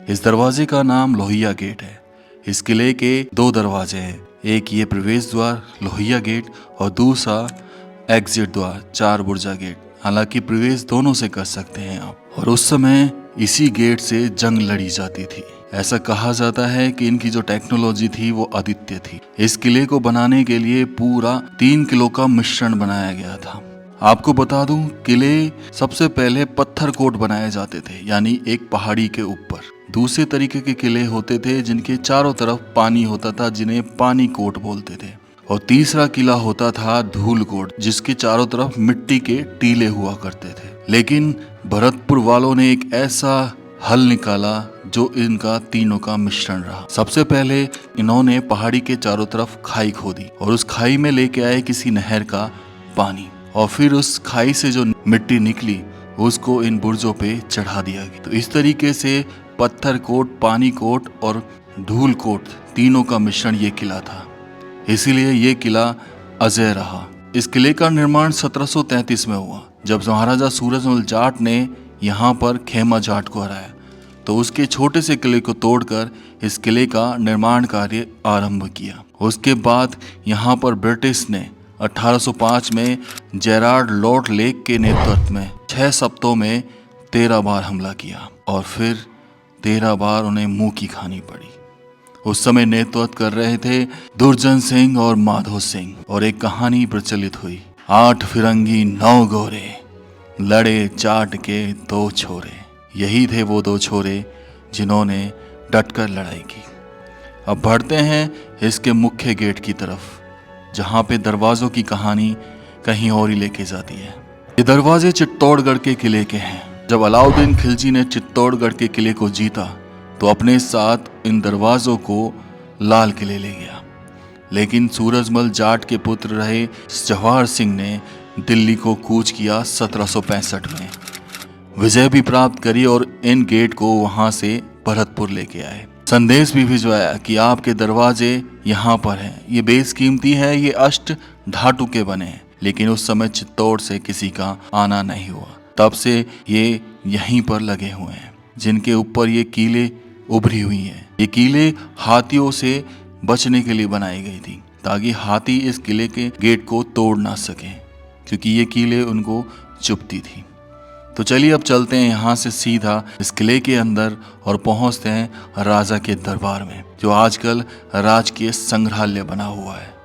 इस दरवाजे का नाम लोहिया गेट है। इस किले के 2 दरवाजे हैं, एक ये प्रवेश द्वार लोहिया गेट और दूसरा एग्जिट द्वार 4 बुर्जा गेट। हालांकि प्रवेश दोनों से कर सकते हैं आप। और उस समय इसी गेट से जंग लड़ी जाती थी। ऐसा कहा जाता है कि इनकी जो टेक्नोलॉजी थी वो अद्वितीय थी। इस किले को बनाने के लिए पूरा 3 किलो का मिश्रण बनाया गया था। आपको बता दूं, किले सबसे पहले पत्थर कोट बनाए जाते थे, यानी एक पहाड़ी के ऊपर। दूसरे तरीके के किले होते थे जिनके चारों तरफ पानी होता था, जिन्हें पानी कोट बोलते थे। और तीसरा किला होता था धूल कोट, जिसके चारों तरफ मिट्टी के टीले हुआ करते थे। लेकिन भरतपुर वालों ने एक ऐसा हल निकाला जो इनका तीनों का मिश्रण रहा। सबसे पहले इन्होंने पहाड़ी के चारों तरफ खाई खोदी और उस खाई में लेके आए किसी नहर का पानी, और फिर उस खाई से जो मिट्टी निकली उसको इन बुर्जों पे चढ़ा दिया गया। तो इस तरीके से पत्थर कोट, पानी कोट और धूल कोट तीनों का मिश्रण ये किला था। इसीलिए ये किला अजय रहा। इस किले का निर्माण 1733 में हुआ, जब महाराजा सूरजमल जाट ने यहाँ पर खेमा जाट को हराया। तो उसके छोटे से किले को तोड़कर इस किले का निर्माण कार्य आरंभ किया। उसके बाद यहाँ पर ब्रिटिश ने 1805 में जेरार्ड लॉर्ड लेक के नेतृत्व में 6 सप्ताहों में 13 बार हमला किया और फिर 13 बार उन्हें मुंह की खानी पड़ी। उस समय नेतृत्व कर रहे थे दुर्जन सिंह और माधो सिंह। और एक कहानी प्रचलित हुई, 8 फिरंगी 9 गोरे, लड़े चाट के 2 छोरे। यही थे वो 2 छोरे जिन्होंने डटकर लड़ाई की। अब बढ़ते हैं इसके मुख्य गेट की तरफ, जहाँ पे दरवाजों की कहानी कहीं और ही लेके जाती है। ये दरवाजे चित्तौड़गढ़ के किले के हैं। जब अलाउद्दीन खिलजी ने चित्तौड़गढ़ के किले को जीता तो अपने साथ इन दरवाजों को लाल किले ले गया। लेकिन सूरजमल जाट के पुत्र रहे जवाहर सिंह ने दिल्ली को कूच किया 1765 में, विजय भी प्राप्त करी और इन गेट को वहां से भरतपुर लेके आए। संदेश भी भिजवाया कि आपके दरवाजे यहाँ पर हैं, ये बेशकीमती है, ये अष्ट धातु के बने हैं। लेकिन उस समय चित्तौड़ से किसी का आना नहीं हुआ। तब से ये यहीं पर लगे हुए हैं, जिनके ऊपर ये कीले उभरी हुई हैं। ये कीले हाथियों से बचने के लिए बनाई गई थी, ताकि हाथी इस किले के गेट को तोड़ ना सके, क्योंकि ये कीले उनको चुभती थी। तो चलिए अब चलते हैं यहाँ से सीधा इस किले के अंदर और पहुँचते हैं राजा के दरबार में, जो आजकल राजकीय संग्रहालय बना हुआ है।